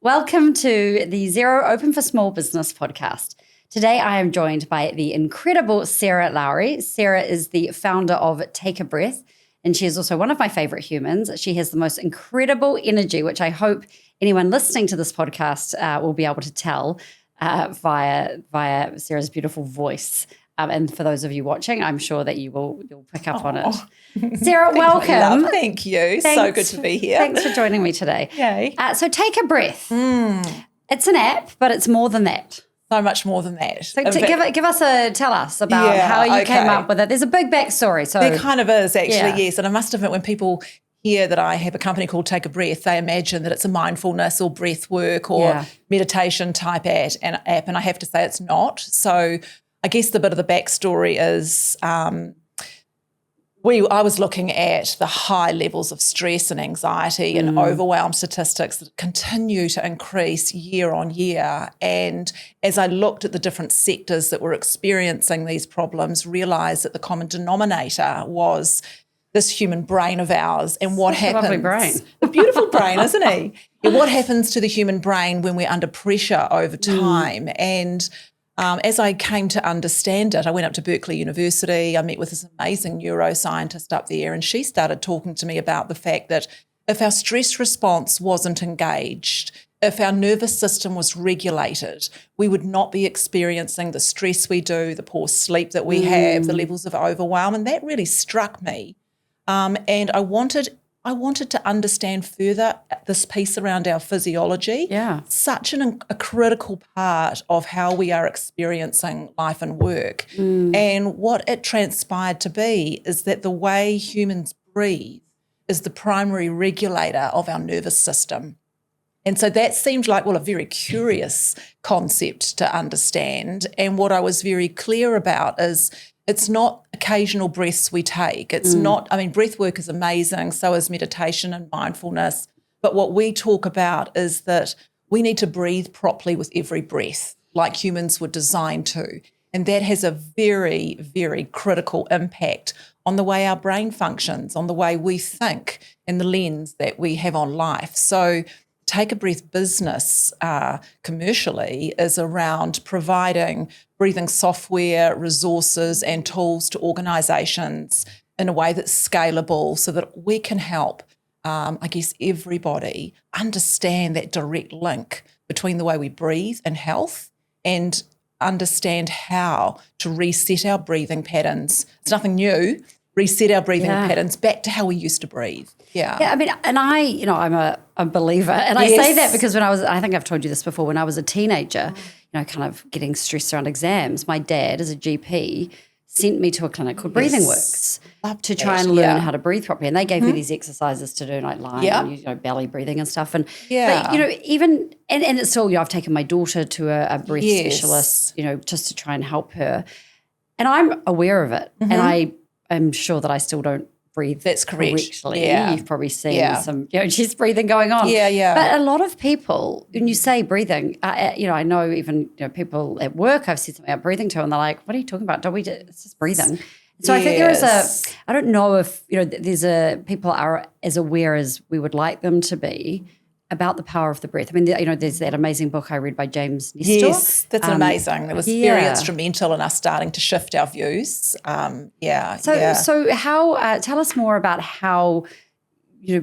Welcome to the Zero Open for Small Business podcast. Today I am joined by the incredible Sarah Laurie. Sarah is the founder of Take a Breath, and she is also one of my favorite humans. She has the most incredible energy, which I hope anyone listening to this podcast will be able to tell via Sarah's beautiful voice. And for those of you watching, I'm sure that you'll pick up on it. Sarah, welcome. Thank you. Thanks, so good to be here. Thanks for joining me today. Yay. So Take a Breath. It's an app, but it's more than that. So much more than that. So tell us about how you came up with it. There's a big backstory. So there kind of is actually, yes. And I must admit, when people hear that I have a company called Take a Breath, they imagine that it's a mindfulness or breath work or meditation type app. And I have to say it's not. So I guess the bit of the backstory is I was looking at the high levels of stress and anxiety and overwhelm statistics that continue to increase year on year. And as I looked at the different sectors that were experiencing these problems, realised that the common denominator was this human brain of ours. And what happens? Lovely brain. A beautiful brain, isn't he? And what happens to the human brain when we're under pressure over time? And as I came to understand it, I went up to Berkeley University. I met with this amazing neuroscientist up there, and she started talking to me about the fact that if our stress response wasn't engaged, if our nervous system was regulated, we would not be experiencing the stress we do, the poor sleep that we have, the levels of overwhelm, and that really struck me. And I wanted to understand further this piece around our physiology. Yeah. Such a critical part of how we are experiencing life and work. And what it transpired to be is that the way humans breathe is the primary regulator of our nervous system. And so that seemed like, a very curious concept to understand. And what I was very clear about is it's not occasional breaths we take. It's not, breath work is amazing, so is meditation and mindfulness. But what we talk about is that we need to breathe properly with every breath, like humans were designed to. And that has a very, very critical impact on the way our brain functions, on the way we think, and the lens that we have on life. So Take a Breath business commercially is around providing breathing software, resources and tools to organisations in a way that's scalable so that we can help, everybody understand that direct link between the way we breathe and health and understand how to reset our breathing patterns. It's nothing new. Reset our breathing patterns back to how we used to breathe. Yeah. Yeah, and I'm a believer. And I say that because I think I've told you this before, when I was a teenager, kind of getting stressed around exams, my dad, as a GP, sent me to a clinic called Breathing Works to try and learn how to breathe properly. And they gave me these exercises to do, like lying and belly breathing and stuff. And but, even and it's still, I've taken my daughter to a breath specialist, just to try and help her. And I'm aware of it. And I'm sure that I still don't breathe That's correct. correctly. Yeah. You've probably seen some, chest breathing going on. Yeah. But a lot of people, when you say breathing, I know even people at work I've said something about breathing to, and they're like, what are you talking about? It's just breathing. So I think there is I don't know if, people are as aware as we would like them to be about the power of the breath. There's that amazing book I read by James Nestor. Yes, that's amazing. It was very instrumental in us starting to shift our views. So how? Tell us more about how you're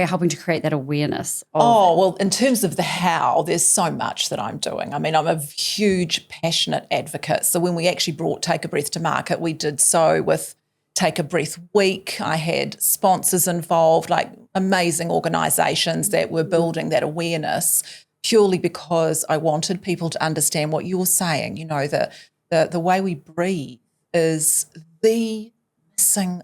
helping to create that awareness. Well, in terms of the how, there's so much that I'm doing. I'm a huge, passionate advocate. So when we actually brought Take a Breath to market, we did so with Take a Breath Week. I had sponsors involved, like amazing organisations that were building that awareness purely because I wanted people to understand what you're saying. The way we breathe is the missing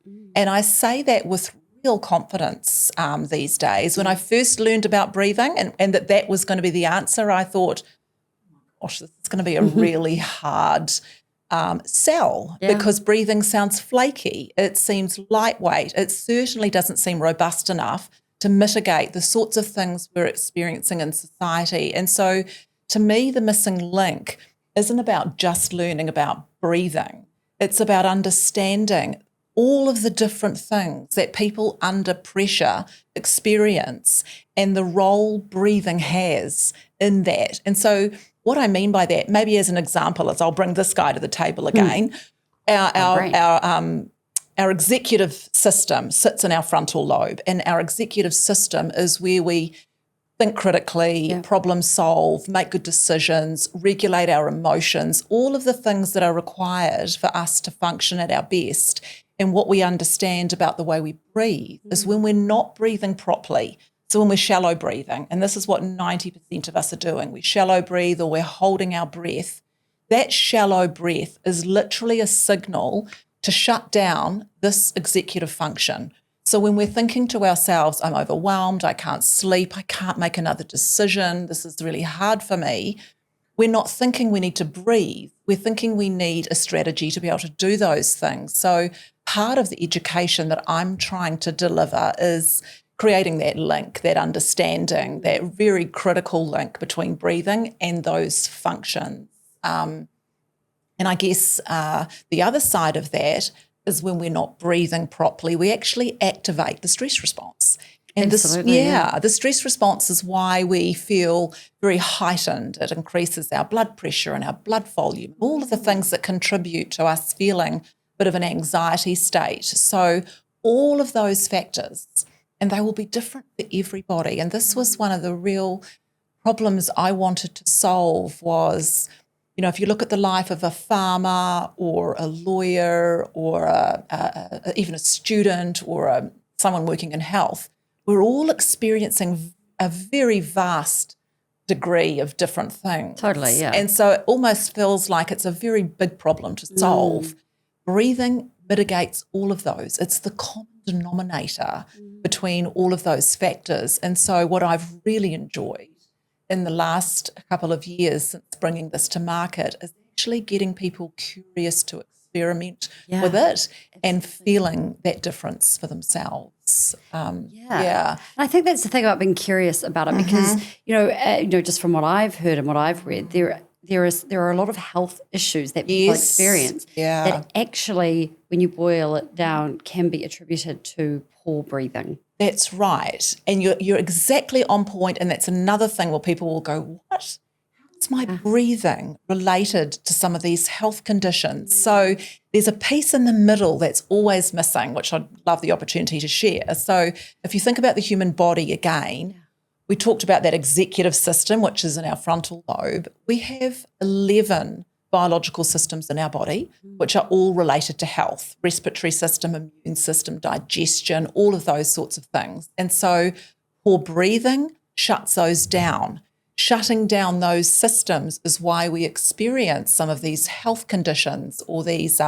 link. And I say that with real confidence these days. When I first learned about breathing and that was going to be the answer, I thought, oh my gosh, this is going to be a really hard sell because breathing sounds flaky. It seems lightweight. It certainly doesn't seem robust enough to mitigate the sorts of things we're experiencing in society. And so to me, the missing link isn't about just learning about breathing. It's about understanding all of the different things that people under pressure experience and the role breathing has in that. And so what I mean by that, maybe as an example, is I'll bring this guy to the table again. Our executive system sits in our frontal lobe, and our executive system is where we think critically, problem solve, make good decisions, regulate our emotions, all of the things that are required for us to function at our best. And what we understand about the way we breathe is when we're not breathing properly, so when we're shallow breathing, and this is what 90% of us are doing, we shallow breathe or we're holding our breath, that shallow breath is literally a signal to shut down this executive function. So when we're thinking to ourselves, I'm overwhelmed, I can't sleep, I can't make another decision, this is really hard for me, we're not thinking we need to breathe. We're thinking we need a strategy to be able to do those things. So part of the education that I'm trying to deliver is creating that link, that understanding, that very critical link between breathing and those functions. And I guess the other side of that is when we're not breathing properly, we actually activate the stress response. And the stress response is why we feel very heightened. It increases our blood pressure and our blood volume, all of the things that contribute to us feeling a bit of an anxiety state. So all of those factors, and they will be different for everybody. And this was one of the real problems I wanted to solve was, you know, if you look at the life of a farmer or a lawyer or even a student or someone working in health, we're all experiencing a very vast degree of different things. Totally, yeah. And so it almost feels like it's a very big problem to solve. Breathing mitigates all of those. It's the common denominator between all of those factors. And so what I've really enjoyed in the last couple of years since bringing this to market is actually getting people curious to experiment with it and feeling that difference for themselves. And I think that's the thing about being curious about it because, you know, just from what I've heard and what I've read, there are a lot of health issues that people experience that actually, when you boil it down, can be attributed to poor breathing. That's right. And you're exactly on point. And that's another thing where people will go, what? How is my breathing related to some of these health conditions? So there's a piece in the middle that's always missing, which I'd love the opportunity to share. So if you think about the human body again, we talked about that executive system, which is in our frontal lobe. We have 11 biological systems in our body, which are all related to health, respiratory system, immune system, digestion, all of those sorts of things. And so poor breathing shuts those down. Shutting down those systems is why we experience some of these health conditions or these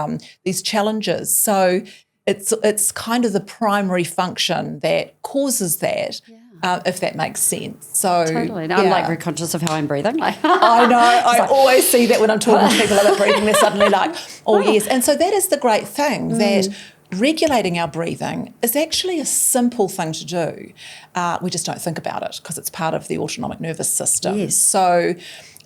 challenges. So it's kind of the primary function that causes that. If that makes sense. So totally. Now I'm like very conscious of how I'm breathing. I know. I always see that when I'm talking to people about breathing, they're suddenly like, oh yes. And so that is the great thing, that regulating our breathing is actually a simple thing to do. We just don't think about it because it's part of the autonomic nervous system. Yes. So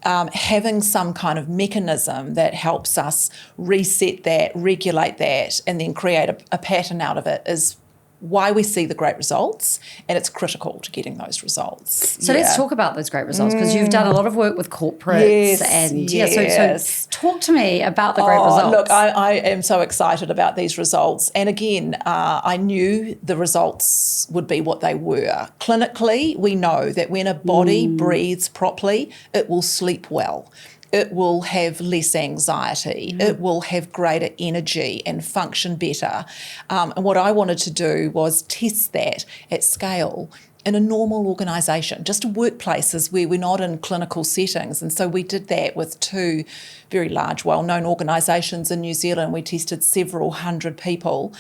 having some kind of mechanism that helps us reset that, regulate that, and then create a pattern out of it is why we see the great results, and it's critical to getting those results. So let's talk about those great results because you've done a lot of work with corporates so talk to me about the great results. Look, I am so excited about these results, and again, I knew the results would be what they were. Clinically, we know that when a body breathes properly, it will sleep well. It will have less anxiety. It will have greater energy and function better. And what I wanted to do was test that at scale in a normal organisation, just workplaces where we're not in clinical settings. And so we did that with 2 very large, well-known organisations in New Zealand. We tested several hundred people.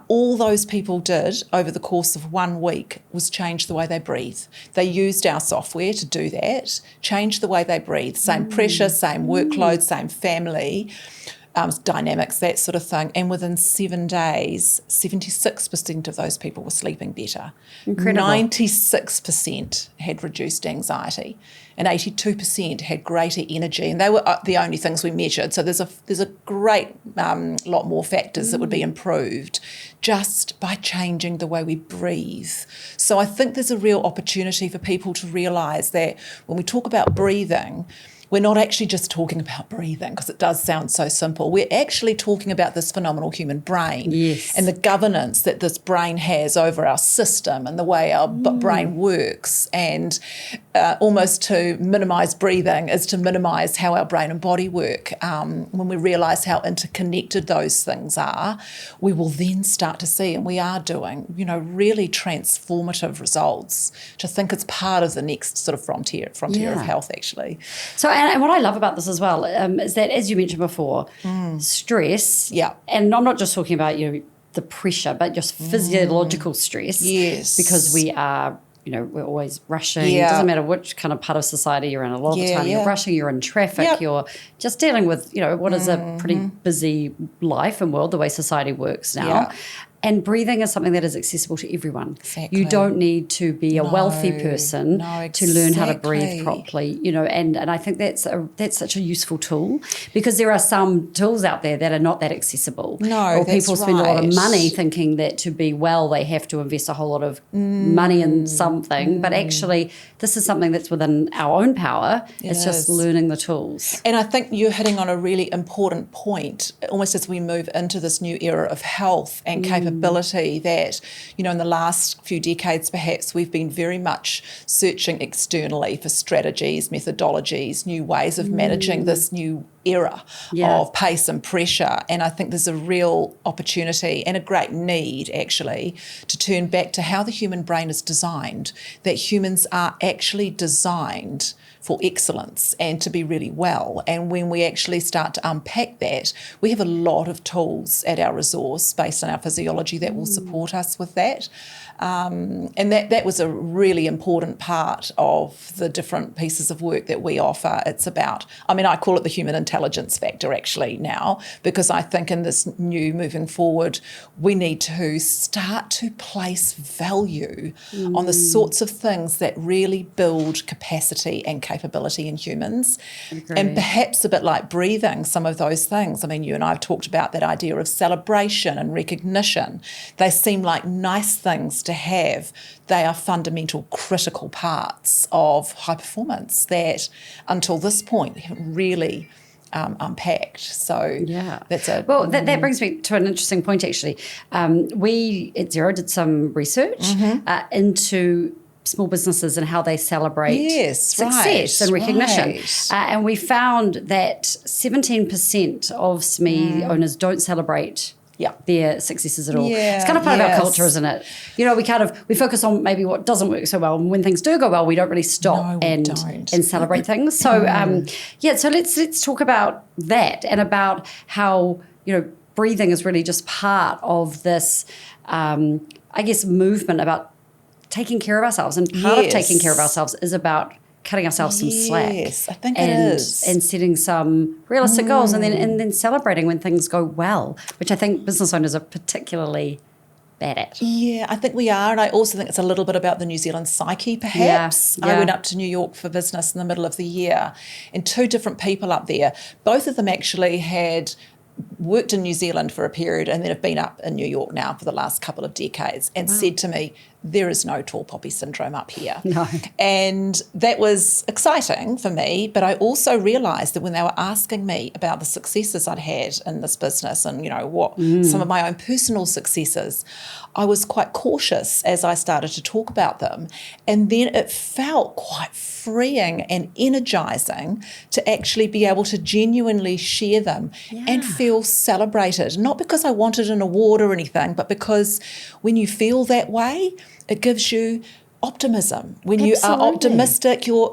All those people did over the course of 1 week was change the way they breathe. They used our software to do that, change the way they breathe, same pressure, same workload, same family. dynamics, that sort of thing. And within 7 days, 76% of those people were sleeping better. Incredible. 96% had reduced anxiety, and 82% had greater energy. And they were the only things we measured. So there's a great lot more factors that would be improved just by changing the way we breathe. So I think there's a real opportunity for people to realise that when we talk about breathing, we're not actually just talking about breathing, because it does sound so simple. We're actually talking about this phenomenal human brain, and the governance that this brain has over our system and the way our brain works. And almost to minimise breathing is to minimise how our brain and body work. When we realise how interconnected those things are, we will then start to see, and we are doing, really transformative results, which I think is part of the next sort of frontier of health, actually. So, and what I love about this as well is that, as you mentioned before, stress, and I'm not just talking about the pressure, but just physiological stress. Yes. Because we are, we're always rushing. It doesn't matter which kind of part of society you're in. A lot of the time you're rushing, you're in traffic, you're just dealing with, what is a pretty busy life and world, the way society works now. Yeah. And breathing is something that is accessible to everyone. Exactly. You don't need to be a wealthy person to learn how to breathe properly, and I think that's such a useful tool, because there are some tools out there that are not that accessible. No, or that's people spend a lot of right. money thinking that to be well they have to invest a whole lot of money in something, but actually this is something that's within our own power. It's just learning the tools. And I think you're hitting on a really important point, almost as we move into this new era of health and capability, that, in the last few decades, perhaps we've been very much searching externally for strategies, methodologies, new ways of managing this new era of pace and pressure. And I think there's a real opportunity and a great need, actually, to turn back to how the human brain is designed, that humans are actually designed for excellence and to be really well. And when we actually start to unpack that, we have a lot of tools at our resource based on our physiology that will support us with that. And that was a really important part of the different pieces of work that we offer. It's about, I call it the human intelligence factor actually now, because I think in this new moving forward, we need to start to place value on the sorts of things that really build capacity and capability in humans. And perhaps a bit like breathing, some of those things. You and I have talked about that idea of celebration and recognition. They seem like nice things to have. They are fundamental, critical parts of high performance that until this point we haven't really unpacked. So that's a... Well, that brings me to an interesting point, actually. We at Xero did some research into small businesses and how they celebrate success and recognition. And we found that 17% of SME owners don't celebrate their successes at all. It's kind of part of our culture, isn't it? We focus on maybe what doesn't work so well, and when things do go well, we don't really stop and celebrate things. So so let's talk about that, and about how breathing is really just part of this movement about taking care of ourselves, and part of taking care of ourselves is about cutting ourselves some slack. Yes, I think it is. And setting some realistic goals, and then celebrating when things go well, which I think business owners are particularly bad at. Yeah, I think we are, and I also think it's a little bit about the New Zealand psyche, perhaps. I went up to New York for business in the middle of the year, and two different people up there, both of them actually had worked in New Zealand for a period and then have been up in New York now for the last couple of decades, and said to me, there is no tall poppy syndrome up here. No. And that was exciting for me, but I also realised that when they were asking me about the successes I'd had in this business and, what some of my own personal successes, I was quite cautious as I started to talk about them. And then it felt quite freeing and energising to actually be able to genuinely share them and feel celebrated. Not because I wanted an award or anything, but because when you feel that way, it gives you optimism. When you are optimistic, you're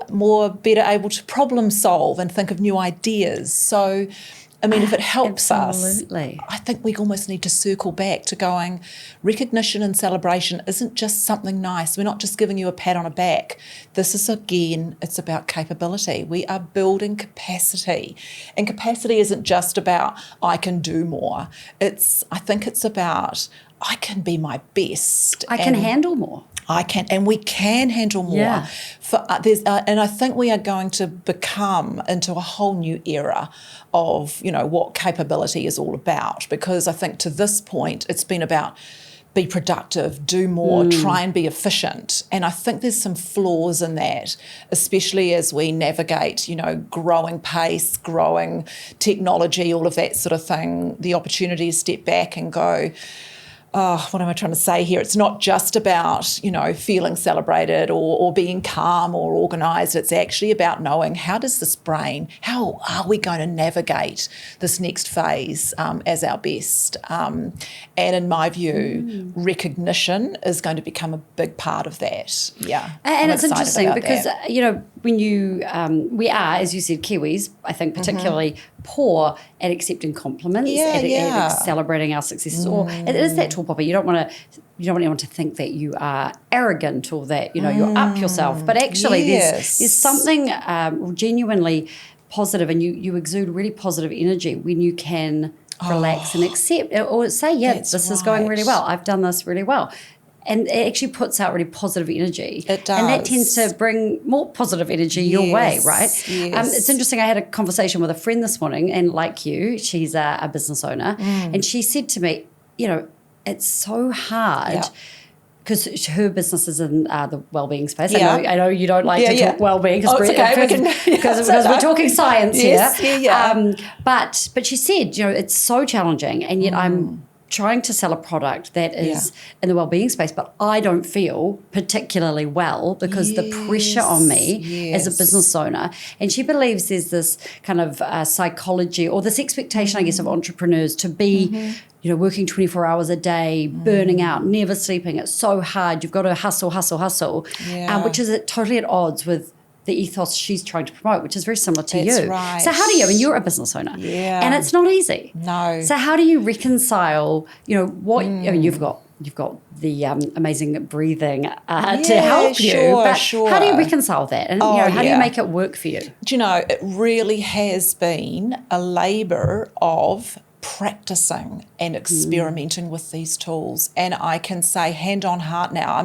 better able to problem solve and think of new ideas. So I mean, if it helps Absolutely. us, I think we almost need to circle back to going, recognition and celebration isn't just something nice. We're not just giving you a pat on the back. This is, again, it's about capability. We are building capacity. And capacity isn't just about, I can do more. I think it's about, I can be my best. I can handle more. I can, and we can handle more. Yeah. And I think we are going to become into a whole new era of, what capability is all about. Because I think to this point, it's been about be productive, do more, try and be efficient. And I think there's some flaws in that, especially as we navigate, growing pace, growing technology, all of that sort of thing. The opportunity to step back and go, what am I trying to say here? It's not just about, feeling celebrated or being calm or organised. It's actually about knowing how are we going to navigate this next phase as our best? And in my view, recognition is going to become a big part of that. Yeah. And it's interesting because, when we are, as you said, Kiwis, I think particularly poor at accepting compliments, at celebrating our successes, or it is that tall poppy. You don't want anyone to think that you are arrogant or that you're up yourself, but actually there's something genuinely positive, and you exude really positive energy when you can relax and accept or say, this is going really well. I've done this really well. And it actually puts out really positive energy. It does. And that tends to bring more positive energy your way, right? Yes. It's interesting. I had a conversation with a friend this morning, and like you, she's a business owner, and she said to me, it's so hard because her business is in the wellbeing space. I know you don't like to talk wellbeing because we're talking science here. But she said, it's so challenging, and yet I'm trying to sell a product that is in the wellbeing space, but I don't feel particularly well because the pressure on me as a business owner. And she believes there's this kind of psychology or this expectation, I guess, of entrepreneurs to be, working 24 hours a day, burning out, never sleeping. It's so hard. You've got to hustle, which is totally at odds with the ethos she's trying to promote, which is very similar to you. Right. So how do you, you're a business owner, and it's not easy. No. So how do you reconcile, what, you've got the amazing breathing to help you, but how do you reconcile that? And how do you make it work for you? Do you know, it really has been a labour of practicing and experimenting with these tools. And I can say hand on heart now,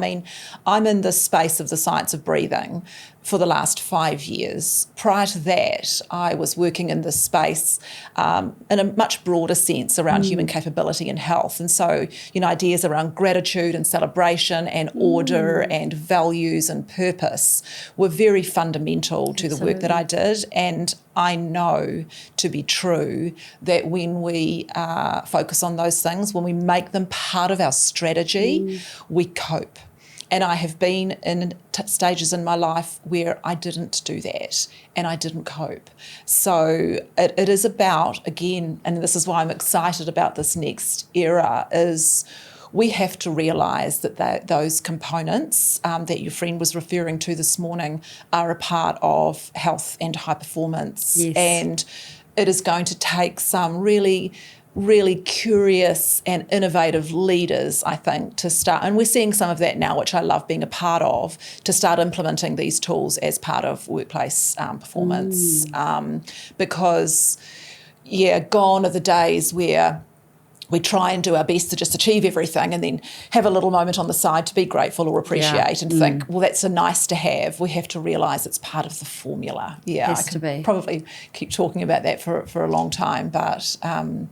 I'm in this space of the science of breathing for the last 5 years. Prior to that, I was working in this space in a much broader sense around human capability and health. And so, ideas around gratitude and celebration and order and values and purpose were very fundamental to the work that I did. And I know to be true that when we focus on those things, when we make them part of our strategy, we cope. And I have been in stages in my life where I didn't do that and I didn't cope. So it is about, again, and this is why I'm excited about this next era, is we have to realise that those components that your friend was referring to this morning are a part of health and high performance. Yes. And it is going to take some really curious and innovative leaders, I think, to start, and we're seeing some of that now, which I love being a part of, to start implementing these tools as part of workplace performance. Because, gone are the days where we try and do our best to just achieve everything and then have a little moment on the side to be grateful or appreciate and think, well, that's a nice to have. We have to realise it's part of the formula. Yeah, Has I to can be. probably keep talking about that for a long time. But, in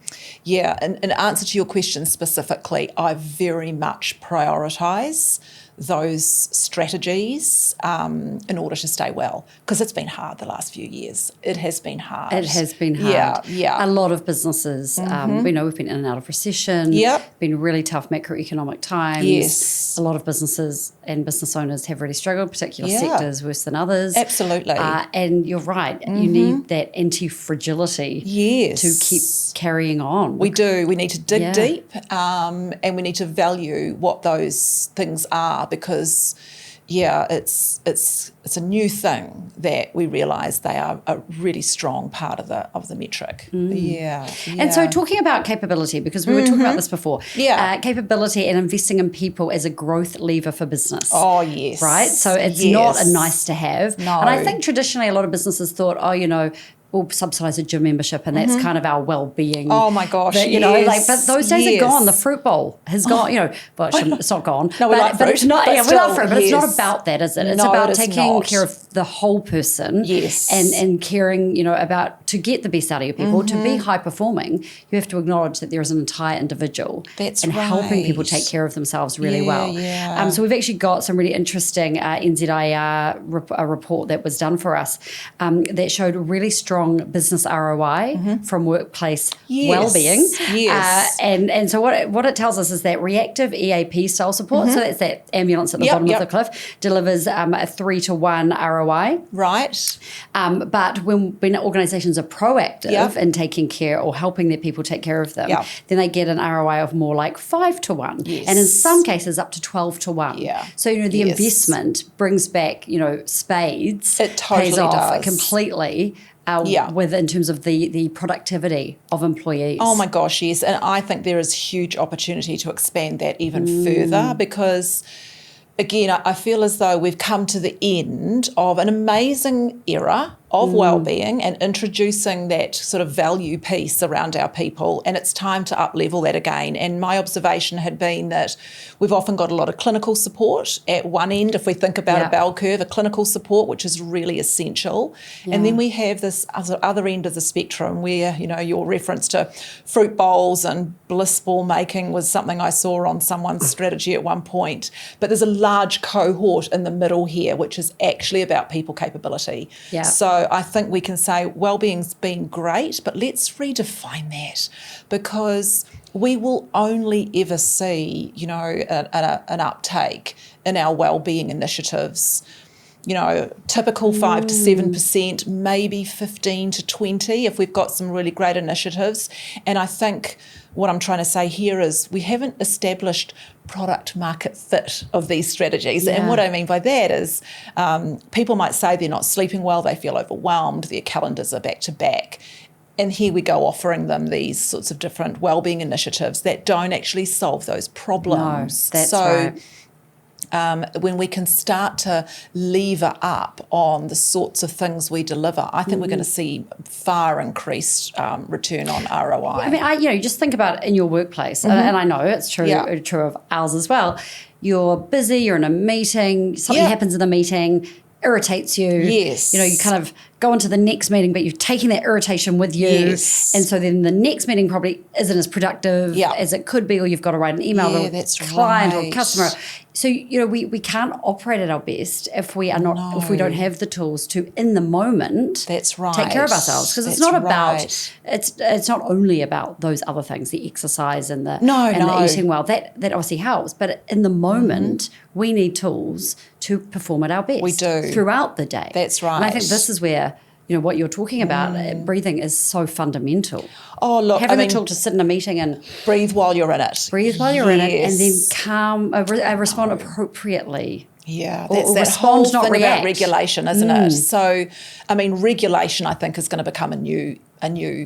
answer to your question specifically, I very much prioritise those strategies in order to stay well, because it's been hard the last few years. It has been hard. It has been hard. Yeah. A lot of businesses, we know we've been in and out of recession. Yep. Been really tough macroeconomic times. Yes. A lot of businesses and business owners have really struggled, particular sectors worse than others. Absolutely. And you're right. You need that anti-fragility to keep carrying on. We do. We need to dig deep and we need to value what those things are, because it's a new thing that we realise they are a really strong part of the metric. Yeah. And so talking about capability, because we were talking about this before, capability and investing in people as a growth lever for business. Oh, yes. Right? So it's not a nice to have. No. And I think traditionally a lot of businesses thought, we'll subsidise a gym membership and that's kind of our well-being. Oh my gosh, but those days are gone. The fruit bowl has gone, well, it's not gone. No, we like fruit. But it's not, we love fruit, but it's not yes. about that, is it? It's No, about it is taking not. care of the whole person. Yes. And caring, about to get the best out of your people, to be high performing, you have to acknowledge that there is an entire individual. That's and right. helping people take care of themselves really well. Yeah. So we've actually got some really interesting NZIR report that was done for us that showed really strong business ROI from workplace well-being. Yes. And so what it tells us is that reactive EAP style support, so that's that ambulance at the bottom of the cliff, delivers a 3-to-1 ROI. Right. But when organisations are proactive in taking care or helping their people take care of them, then they get an ROI of more like 5-to-1. Yes. And in some cases up to 12-to-1. Yeah. So, the investment brings back, spades. It totally pays off does. Completely. With in terms of the productivity of employees. Oh my gosh, yes. And I think there is huge opportunity to expand that even further because, again, I feel as though we've come to the end of an amazing era of wellbeing and introducing that sort of value piece around our people, and it's time to up-level that again. And my observation had been that we've often got a lot of clinical support at one end, if we think about a bell curve, a clinical support, which is really essential. And then we have this other end of the spectrum where, your reference to fruit bowls and bliss ball making was something I saw on someone's strategy at one point. But there's a large cohort in the middle here, which is actually about people capability. Yeah. So I think we can say wellbeing's been great, but let's redefine that because we will only ever see, an uptake in our wellbeing initiatives. Typical 5 to 7%, maybe 15 to 20 if we've got some really great initiatives. And I think what I'm trying to say here is we haven't established product market fit of these strategies. And what I mean by that is people might say they're not sleeping well, they feel overwhelmed, their calendars are back to back. And here we go offering them these sorts of different wellbeing initiatives that don't actually solve those problems. No, that's right. When we can start to lever up on the sorts of things we deliver, I think we're going to see far increased return on ROI. I mean, you just think about in your workplace, and I know it's true of ours as well. You're busy, you're in a meeting, something happens in the meeting, irritates you. Yes. You kind of go into the next meeting, but you're taking that irritation with you. Yes. And so then the next meeting probably isn't as productive as it could be, or you've got to write an email to a client or a customer. So, we can't operate at our best if we are not, if we don't have the tools to, in the moment, take care of ourselves. Because it's not about, it's not only about those other things, the exercise and the eating well. That obviously helps. But in the moment, we need tools to perform at our best. We do. Throughout the day. That's right. And I think this is where, what you're talking about, breathing is so fundamental. Oh, look, having the tool to sit in a meeting and breathe while you're in it. Breathe while you're in it, and then respond appropriately. Yeah, or that's that respond, whole not thing react. about regulation, isn't it? So, regulation, I think, is going to become a new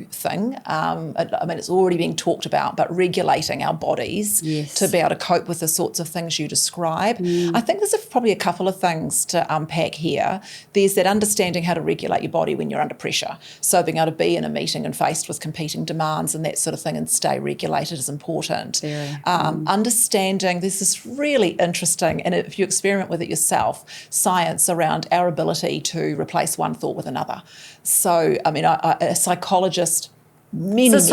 thing. It's already being talked about, but regulating our bodies to be able to cope with the sorts of things you describe. I think there's probably a couple of things to unpack here. There's that understanding how to regulate your body when you're under pressure. So being able to be in a meeting and faced with competing demands and that sort of thing and stay regulated is important. Understanding, there's this really interesting, and if you experiment with it yourself, science around our ability to replace one thought with another. So, a psychologist, so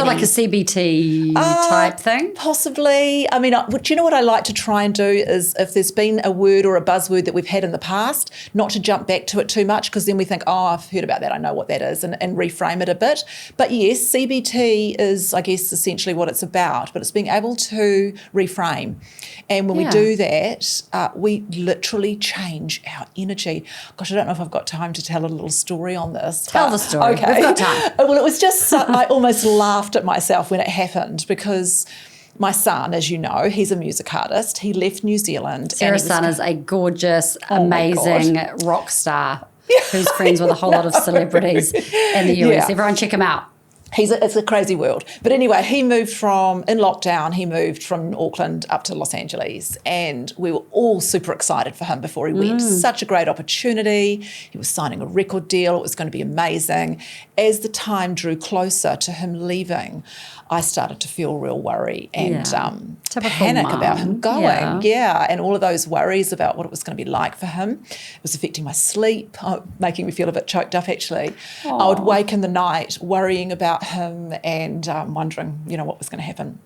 like a CBT type thing? Possibly. Do you know what I like to try and do is if there's been a word or a buzzword that we've had in the past, not to jump back to it too much because then we think, I've heard about that, I know what that is, and reframe it a bit. But yes, CBT is, I guess, essentially what it's about, but it's being able to reframe. And when we do that, we literally change our energy. Gosh, I don't know if I've got time to tell a little story on this. Tell the story. Okay. We've got time. Well, it was just, I almost laughed at myself when it happened because my son, as you know, he's a music artist. He left New Zealand. Sarah's son is a gorgeous, amazing rock star who's friends with a whole lot of celebrities in the US. Everyone check him out. It's a crazy world. But anyway, in lockdown, he moved from Auckland up to Los Angeles, and we were all super excited for him before he went. Such a great opportunity. He was signing a record deal. It was going to be amazing. As the time drew closer to him leaving, I started to feel real worry and panic about him going. And all of those worries about what it was going to be like for him. It was affecting my sleep, making me feel a bit choked up, actually. Aww. I would wake in the night worrying about him and wondering, what was going to happen.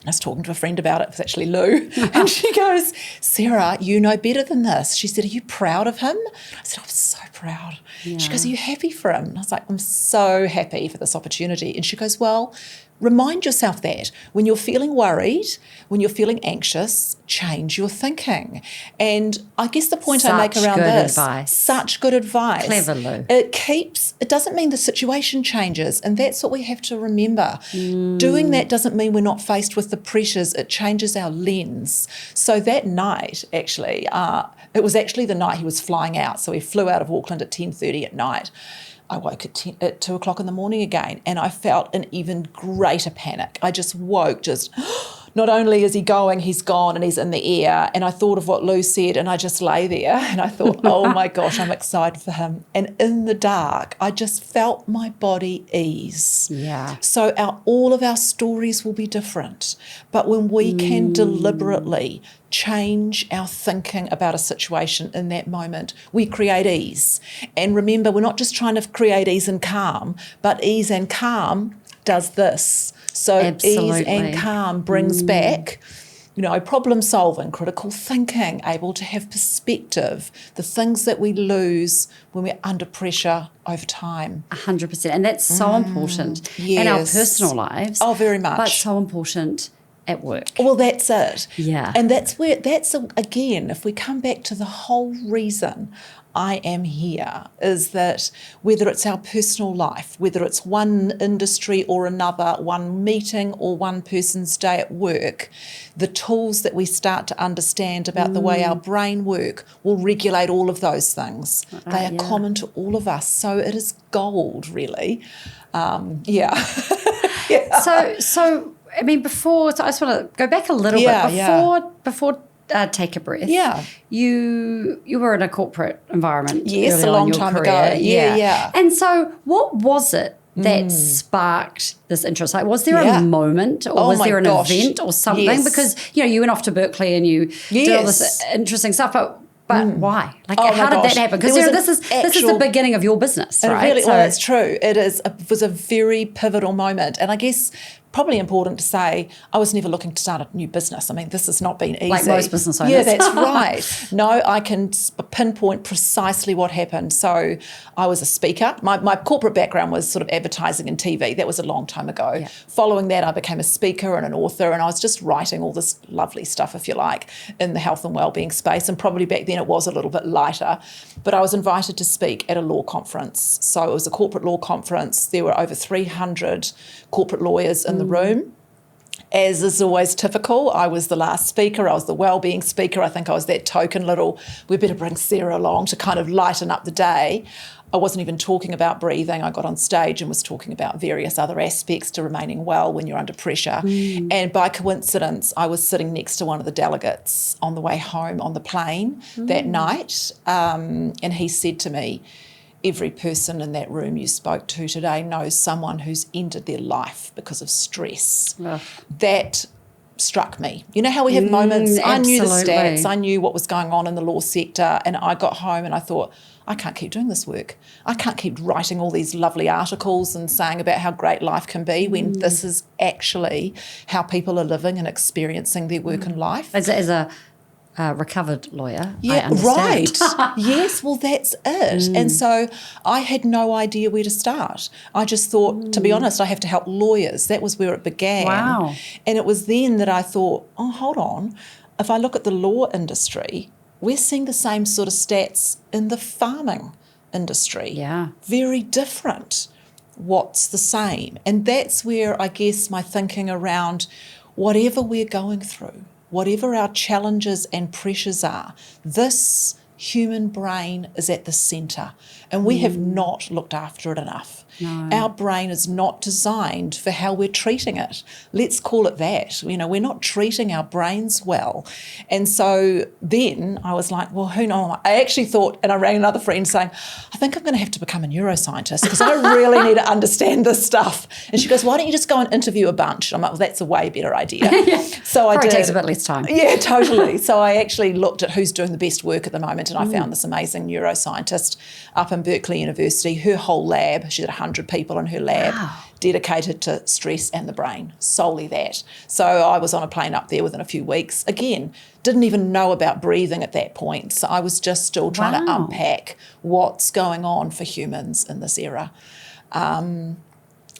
I was talking to a friend about it. It was actually Lou. And she goes, Sarah, you know better than this. She said, are you proud of him? I said, I'm so proud. Yeah. She goes, are you happy for him? And I was like, I'm so happy for this opportunity. And she goes, well, remind yourself that when you're feeling worried, when you're feeling anxious, change your thinking. And I guess the point I make around this, such good advice. Clever, Lou. It doesn't mean the situation changes, and that's what we have to remember. Doing that doesn't mean we're not faced with the pressures. It changes our lens. So that night, actually, it was actually the night he was flying out. So he flew out of Auckland at 10:30 at night. I woke at 2 o'clock in the morning again, and I felt an even greater panic. I just woke, not only is he going, he's gone and he's in the air. And I thought of what Lou said, and I just lay there and I thought, oh my gosh, I'm excited for him. And in the dark, I just felt my body ease. Yeah. So all of our stories will be different. But when we can deliberately change our thinking about a situation in that moment, we create ease. And remember, we're not just trying to create ease and calm, but ease and calm does this. So Absolutely. Ease and calm brings back, problem solving, critical thinking, able to have perspective, the things that we lose when we're under pressure over time. 100%. And that's so important in our personal lives. Oh, very much. But so important at work. Well, that's it. Yeah. And again, if we come back to the whole reason I am here, is that whether it's our personal life, whether it's one industry or another, one meeting or one person's day at work, the tools that we start to understand about the way our brain work will regulate all of those things. They are common to all of us. So it is gold, really. So I mean, I just want to go back a little bit. Before Take a Breath. Yeah. You were in a corporate environment. Yes, a long time ago. Yeah. And so what was it that sparked this interest? Like, was there a moment, or was there an event or something? Yes. Because, you went off to Berkeley and you did all this interesting stuff, but why? Like, how did that happen? Because this is the beginning of your business, right? Well, that's true. It was a very pivotal moment. And I guess probably important to say, I was never looking to start a new business. I mean, this has not been easy. Like most business owners. Yeah, that's right. No, I can pinpoint precisely what happened. So I was a speaker. My corporate background was sort of advertising and TV. That was a long time ago. Yeah. Following that, I became a speaker and an author, and I was just writing all this lovely stuff, if you like, in the health and wellbeing space. And probably back then it was a little bit lighter. But I was invited to speak at a law conference. So it was a corporate law conference. There were over 300 corporate lawyers in the room. As is always typical, I was the last speaker. I was the wellbeing speaker. I think I was that token little, we better bring Sarah along to kind of lighten up the day. I wasn't even talking about breathing. I got on stage and was talking about various other aspects to remaining well when you're under pressure. And by coincidence, I was sitting next to one of the delegates on the way home on the plane that night. And he said to me, every person in that room you spoke to today knows someone who's ended their life because of stress. Ugh. That struck me. You know how we have moments? I knew the stats. I knew what was going on in the law sector, and I got home and I thought, I can't keep doing this work. I can't keep writing all these lovely articles and saying about how great life can be when this is actually how people are living and experiencing their work and life. As a recovered lawyer, yeah, I understand. Right. Yes, well, that's it. And so I had no idea where to start. I just thought, to be honest, I have to help lawyers. That was where it began. Wow. And it was then that I thought, oh, hold on. If I look at the law industry, we're seeing the same sort of stats in the farming industry. Yeah. Very different. What's the same? And that's where I guess my thinking around whatever we're going through, whatever our challenges and pressures are, this human brain is at the centre, and we have not looked after it enough. No. Our brain is not designed for how we're treating it. Let's call it that. We're not treating our brains well. And so then I was like, well, who knows? I actually thought, and I rang another friend saying, I think I'm going to have to become a neuroscientist because I really need to understand this stuff. And she goes, why don't you just go and interview a bunch? I'm like, well, that's a way better idea. So I did. Takes a bit less time. Yeah, totally. So I actually looked at who's doing the best work at the moment, and I found this amazing neuroscientist up in Berkeley University. Her whole lab, she had 100 people in her lab, dedicated to stress and the brain, solely that. So I was on a plane up there within a few weeks. Again, didn't even know about breathing at that point. So I was just still trying to unpack what's going on for humans in this era.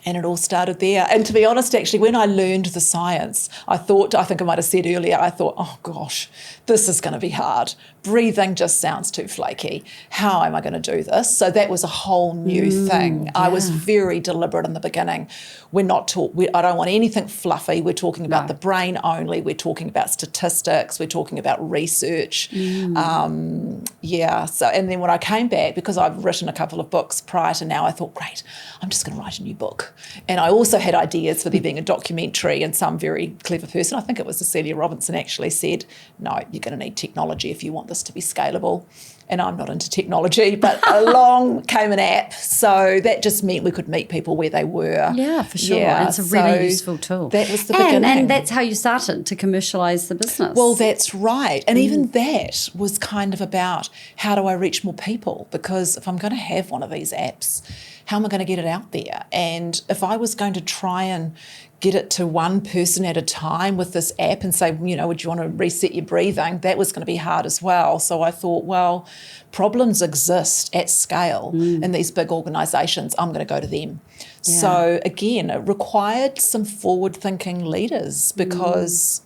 And it all started there. And to be honest, actually, when I learned the science, I think I might have said earlier, I thought, oh gosh, this is going to be hard. Breathing just sounds too flaky. How am I going to do this? So that was a whole new thing. Yeah. I was very deliberate in the beginning. I don't want anything fluffy. We're talking about the brain only. We're talking about statistics. We're talking about research. So, and then when I came back, because I've written a couple of books prior to now, I thought, great, I'm just going to write a new book. And I also had ideas for there being a documentary, and some very clever person, I think it was Cecilia Robinson, actually said, no, you're going to need technology if you want this to be scalable. And I'm not into technology, but along came an app. So that just meant we could meet people where they were. Yeah, for sure. Yeah, it's a really useful tool. That was the beginning. And that's how you started to commercialise the business. Well, that's right. And even that was kind of about, how do I reach more people? Because if I'm going to have one of these apps, how am I going to get it out there? And if I was going to try and get it to one person at a time with this app and say, would you want to reset your breathing? That was going to be hard as well. So I thought, well, problems exist at scale in these big organisations. I'm going to go to them. Yeah. So again, it required some forward-thinking leaders because...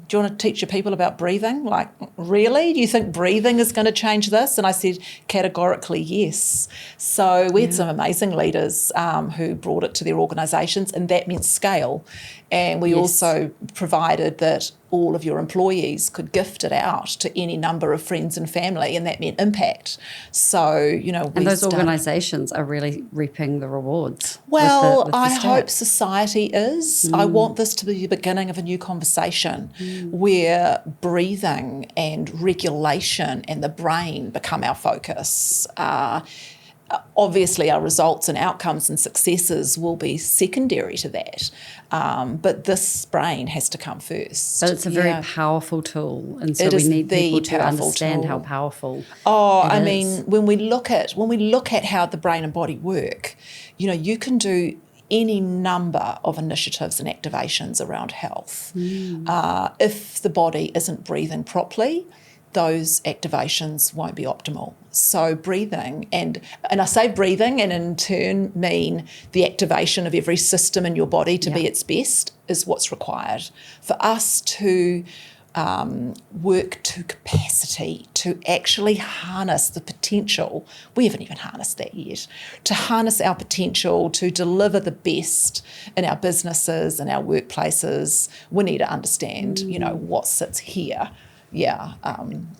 Do you want to teach your people about breathing? Like, really? Do you think breathing is going to change this? And I said categorically yes. So we had some amazing leaders who brought it to their organisations, and that meant scale. And we also provided that all of your employees could gift it out to any number of friends and family, and that meant impact. So, and those organisations are really reaping the rewards. Well, with the I stats. hope society is. I want this to be the beginning of a new conversation where breathing and regulation and the brain become our focus. Obviously, our results and outcomes and successes will be secondary to that, but this brain has to come first. But it's a very powerful tool, and so we need people to understand how powerful. I mean, when we look at how the brain and body work, you can do any number of initiatives and activations around health. If the body isn't breathing properly, those activations won't be optimal. So breathing, and I say breathing and in turn mean the activation of every system in your body to be its best is what's required. For us to work to capacity, to actually harness the potential, we haven't even harnessed that yet, to harness our potential to deliver the best in our businesses and our workplaces, we need to understand, what sits here. Yeah,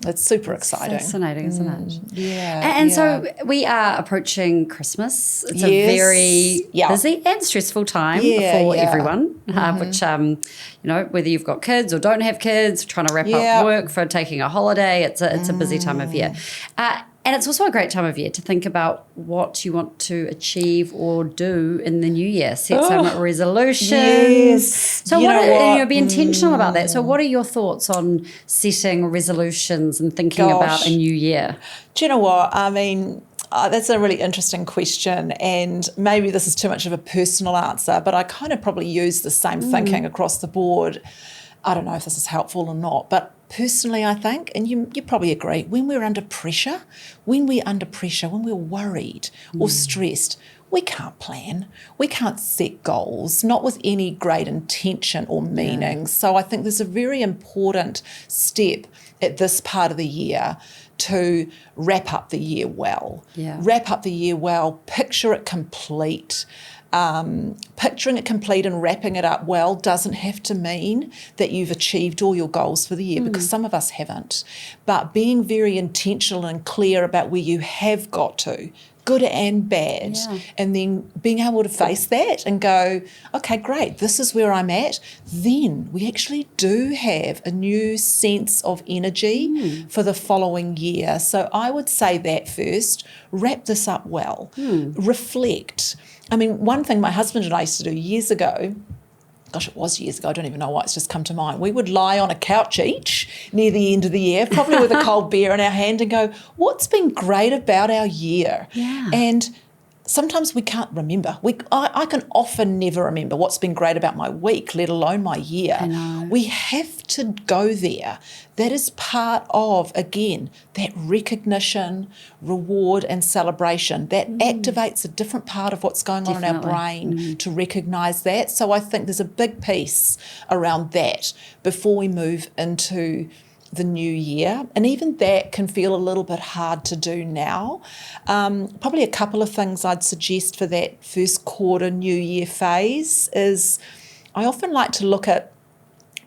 it's super exciting. Fascinating, isn't it? Yeah. And so we are approaching Christmas. It's a very busy and stressful time for everyone, which, whether you've got kids or don't have kids, trying to wrap up work for taking a holiday, it's a busy time of year. And it's also a great time of year to think about what you want to achieve or do in the new year. Set some resolutions. Yes. So be intentional about that. So what are your thoughts on setting resolutions and thinking about a new year? Do you know what? I mean, that's a really interesting question, and maybe this is too much of a personal answer, but I kind of probably use the same thinking across the board. I don't know if this is helpful or not, but personally, I think, and you probably agree, when we're under pressure, when we're worried or stressed, we can't plan. We can't set goals, not with any great intention or meaning. So I think there's a very important step at this part of the year to wrap up the year well. Yeah. Wrap up the year well, picture it complete. Picturing it complete and wrapping it up well doesn't have to mean that you've achieved all your goals for the year, because some of us haven't. But being very intentional and clear about where you have got to, good and bad, and then being able to face that and go, okay, great, this is where I'm at, then we actually do have a new sense of energy for the following year. So I would say that first, wrap this up well, reflect. I mean, one thing my husband and I used to do years ago, gosh, it was years ago, I don't even know why it's just come to mind. We would lie on a couch each near the end of the year, probably with a cold beer in our hand, and go, what's been great about our year? Yeah. And sometimes we can't remember. I can often never remember what's been great about my week, let alone my year. I know. We have to go there. That is part of, again, that recognition, reward and celebration. That activates a different part of what's going on in our brain to recognise that. So I think there's a big piece around that before we move into the new year. And even that can feel a little bit hard to do now. Probably a couple of things I'd suggest for that first quarter new year phase is I often like to look at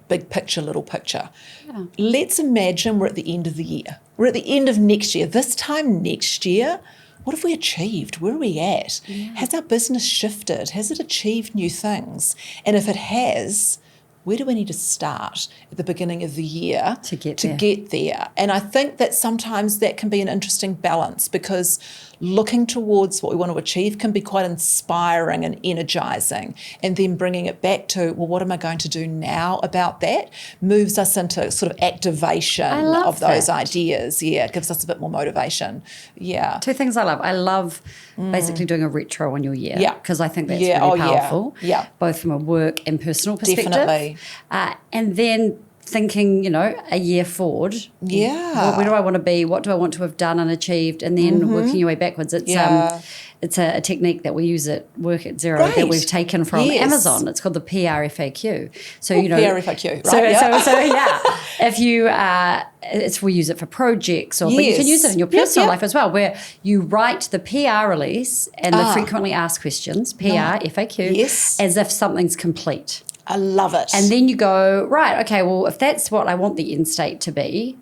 big picture, little picture. Yeah. Let's imagine we're at the end of the year. We're at the end of next year. This time next year, what have we achieved? Where are we at? Yeah. Has our business shifted? Has it achieved new things? And if it has, where do we need to start at the beginning of the year to get there? And I think that sometimes that can be an interesting balance, because looking towards what we want to achieve can be quite inspiring and energising, and then bringing it back to, well, what am I going to do now about that, moves us into sort of activation of those ideas. Yeah, it gives us a bit more motivation. Yeah. Two things I love. I love basically doing a retro on your year, because I think that's really powerful, both from a work and personal perspective. Definitely. And then thinking, a year forward. Yeah. Where do I want to be? What do I want to have done and achieved? And then working your way backwards. It's a technique that we use at Work at Zero that we've taken from Amazon. It's called the PRFAQ. So, PRFAQ, right? So if you, we use it for projects, but you can use it in your personal life as well, where you write the PR release and the frequently asked questions, PRFAQ, as if something's complete. I love it. And then you go, right, okay, well, if that's what I want the end state to be,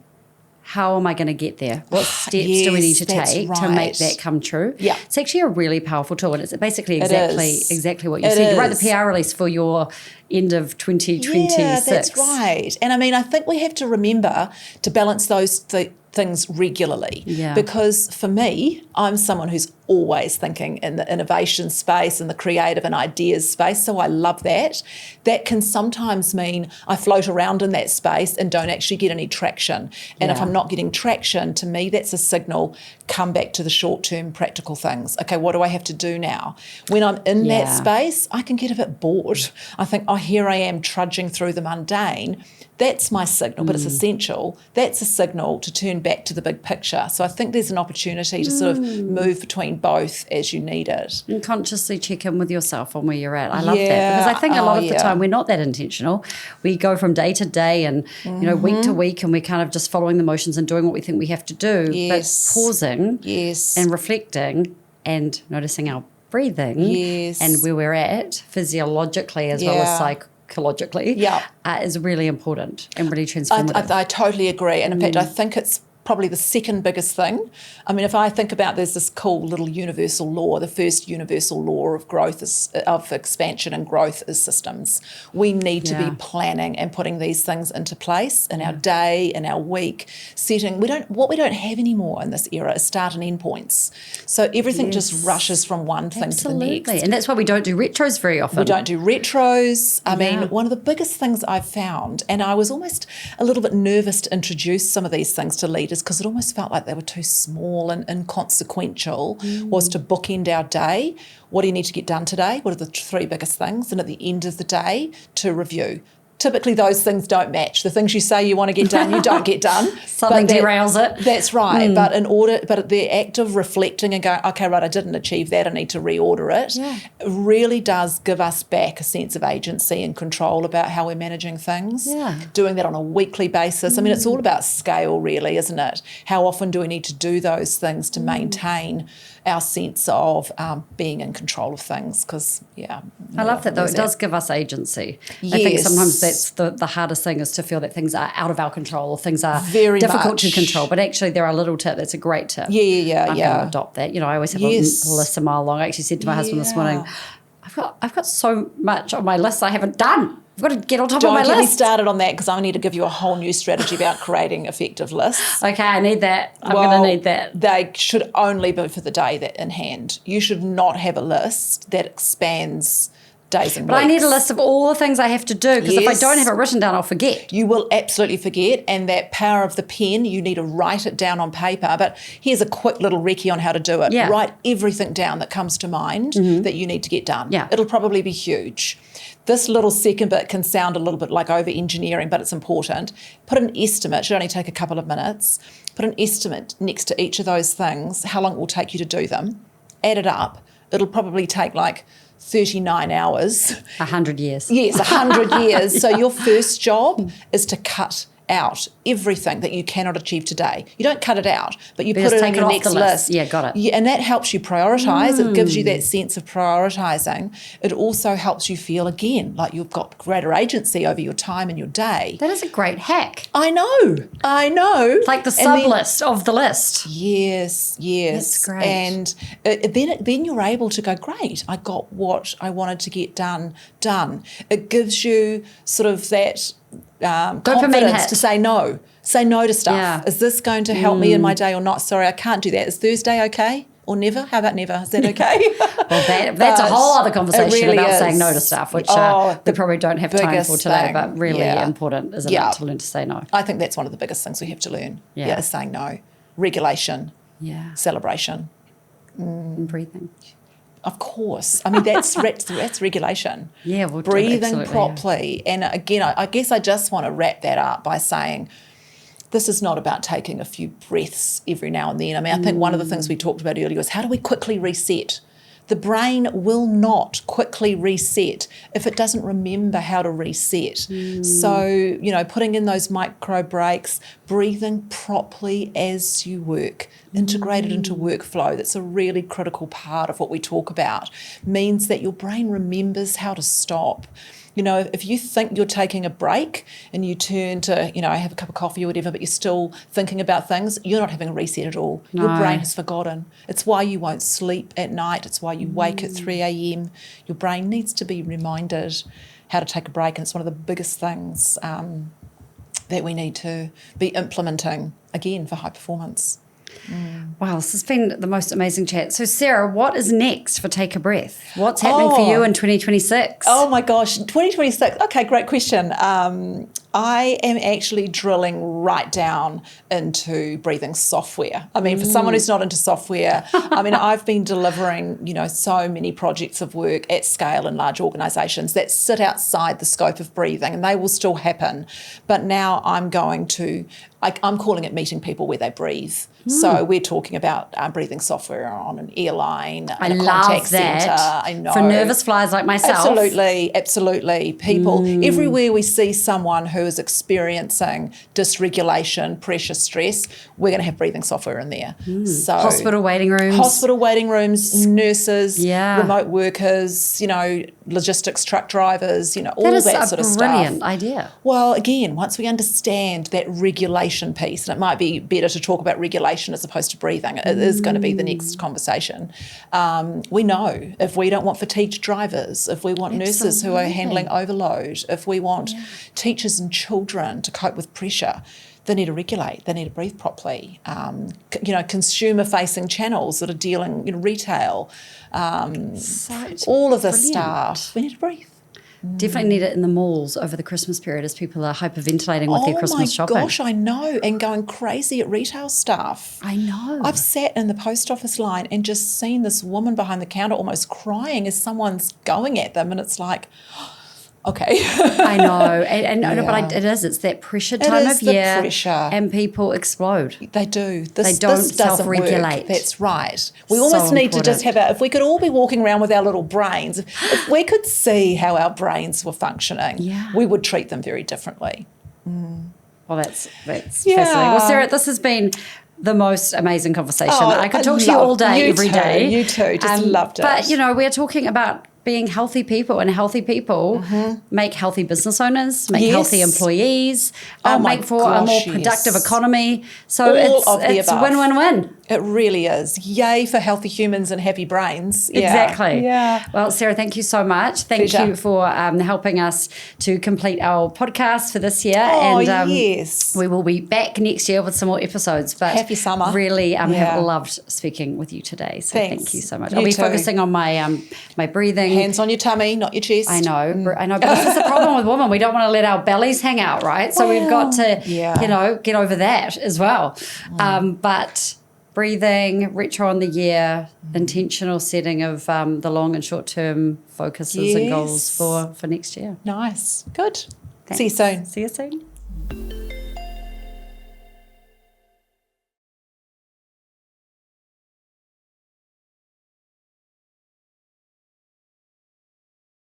how am I going to get there? What steps do we need to take to make that come true? Yeah. It's actually a really powerful tool, and it's basically exactly what you said. You write the PR release for your end of 2026. Yeah, that's right. And I mean, I think we have to remember to balance those things regularly, because for me, I'm someone who's always thinking in the innovation space and the creative and ideas space, so I love that. That can sometimes mean I float around in that space and don't actually get any traction. And if I'm not getting traction, to me, that's a signal, come back to the short-term practical things. Okay, what do I have to do now? When I'm in that space, I can get a bit bored. I think, oh, here I am trudging through the mundane. That's my signal, but it's essential. That's a signal to turn back to the big picture. So I think there's an opportunity to sort of move between both as you need it. And consciously check in with yourself on where you're at. I love that, because I think a lot of the time we're not that intentional. We go from day to day and week to week, and we're kind of just following the motions and doing what we think we have to do. But pausing and reflecting and noticing our breathing and where we're at physiologically as well as psychologically is really important and really transformative. I totally agree. And in fact, I think it's probably the second biggest thing. I mean, if I think about, there's this cool little universal law. The first universal law of growth of expansion and growth is systems. We need to be planning and putting these things into place in our day, in our week, setting. What we don't have anymore in this era is start and end points. So everything just rushes from one thing to the next. And that's why we don't do retros very often. We don't do retros. I mean, one of the biggest things I've found, and I was almost a little bit nervous to introduce some of these things to leaders, because it almost felt like they were too small and inconsequential, was to bookend our day. What do you need to get done today? What are the three biggest things? And at the end of the day, to review. typically those things don't match. The things you say you want to get done, you don't get done. Something derails it. That's right. But the act of reflecting and going, okay, right, I didn't achieve that, I need to reorder it, really does give us back a sense of agency and control about how we're managing things. Yeah. Doing that on a weekly basis. I mean, it's all about scale, really, isn't it? How often do we need to do those things to maintain our sense of being in control of things? Because, I love that, though. It does give us agency. Yes. I think sometimes that's the hardest thing, is to feel that things are out of our control or things are Very difficult much. to control. But actually, there are little tips. That's a great tip. I'm going to adopt that. I always have a list a mile long. I actually said to my husband this morning, I've got so much on my list I haven't done. I've got to get on top of my list. Don't get me started on that, because I need to give you a whole new strategy about creating effective lists. Okay, I need that. I'm going to need that. They should only be for the day that in hand. You should not have a list that expands days and weeks. But I need a list of all the things I have to do, because if I don't have it written down, I'll forget. You will absolutely forget, and that power of the pen, you need to write it down on paper. But here's a quick little recce on how to do it. Yeah. Write everything down that comes to mind that you need to get done. Yeah. It'll probably be huge. This little second bit can sound a little bit like over-engineering, but it's important. Put an estimate. It should only take a couple of minutes. Put an estimate next to each of those things, how long it will take you to do them. Add it up. It'll probably take like 39 hours. 100 years. Yes, 100 years. So your first job is to cut out everything that you cannot achieve today. You don't cut it out, but you put it in your next list. Yeah, got it. Yeah, and that helps you prioritise. It gives you that sense of prioritising. It also helps you feel, again, like you've got greater agency over your time and your day. That is a great hack. I know. It's like the sub-list of the list. Yes. That's great. And then you're able to go, great, I got what I wanted to get done. It gives you sort of that confidence to say no to stuff. Yeah. Is this going to help me in my day or not? Sorry, I can't do that. Is Thursday okay? Or never? How about never? Is that okay? Well, that's a whole other conversation really about is. saying no to stuff, which we probably don't have time for today, but really important, isn't it, to learn to say no? I think that's one of the biggest things we have to learn. Yeah. Is saying no. Regulation. Yeah. Celebration. And breathing. Of course. I mean, that's regulation. Yeah, well, breathing properly. Yeah. And again, I guess I just want to wrap that up by saying this is not about taking a few breaths every now and then. I mean, I think one of the things we talked about earlier was, how do we quickly reset? The brain will not quickly reset if it doesn't remember how to reset. So, putting in those micro breaks, breathing properly as you work, integrated into workflow, that's a really critical part of what we talk about, means that your brain remembers how to stop. If you think you're taking a break and you turn to, have a cup of coffee or whatever, but you're still thinking about things, you're not having a reset at all. No. Your brain has forgotten. It's why you won't sleep at night. It's why you wake at 3 a.m. Your brain needs to be reminded how to take a break, and it's one of the biggest things that we need to be implementing, again, for high performance. Wow, this has been the most amazing chat. So, Sarah, what is next for Take a Breath? What's happening for you in 2026? Oh, my gosh, 2026. Okay, great question. I am actually drilling right down into breathing software. I mean, for someone who's not into software, I've been delivering, so many projects of work at scale in large organisations that sit outside the scope of breathing, and they will still happen. But now I'm calling it meeting people where they breathe. So we're talking about breathing software on an airline, in a contact centre. I know. For nervous flyers like myself. Absolutely. People, everywhere we see someone who is experiencing dysregulation, pressure, stress, we're going to have breathing software in there. So hospital waiting rooms, nurses, remote workers, logistics truck drivers, all that sort of stuff. That is a brilliant idea. Well, again, once we understand that regulation piece, and it might be better to talk about regulation as opposed to breathing. It is going to be the next conversation. We know if we don't want fatigued drivers, if we want nurses who are handling overload, if we want teachers and children to cope with pressure, they need to regulate, they need to breathe properly. Consumer-facing channels that are dealing in retail, all of this stuff, we need to breathe. Definitely need it in the malls over the Christmas period as people are hyperventilating with their Christmas shopping. Oh my gosh, I know, and going crazy at retail stuff. I know. I've sat in the post office line and just seen this woman behind the counter almost crying as someone's going at them, and it's like, Okay. I know. But it is. It's that pressure time of year. Pressure. And people explode. They do. They don't this doesn't self-regulate. work. That's right. We So almost need to just important. if we could all be walking around with our little brains, if we could see how our brains were functioning, we would treat them very differently. Well, that's fascinating. Well, Sarah, this has been the most amazing conversation. I could talk to you all day, every day. You too. Just loved it. But, we're talking about being healthy people, and healthy people make healthy business owners, make healthy employees, make for a more productive economy. So it's win-win-win. It really is. Yay for healthy humans and happy brains. Exactly. Yeah. Well, Sarah, thank you so much. Thank you for helping us to complete our podcast for this year. Oh, and yes. we will be back next year with some more episodes. But happy summer. Really have loved speaking with you today. So thank you so much. I'll be focusing on my my breathing. Hands on your tummy, not your chest. I know, but this is the problem with women. We don't want to let our bellies hang out, right? So we've got to, get over that as well. But breathing, retro on the year, intentional setting of the long and short term focuses and goals for next year. Nice. Good. Thanks. See you soon. See you soon.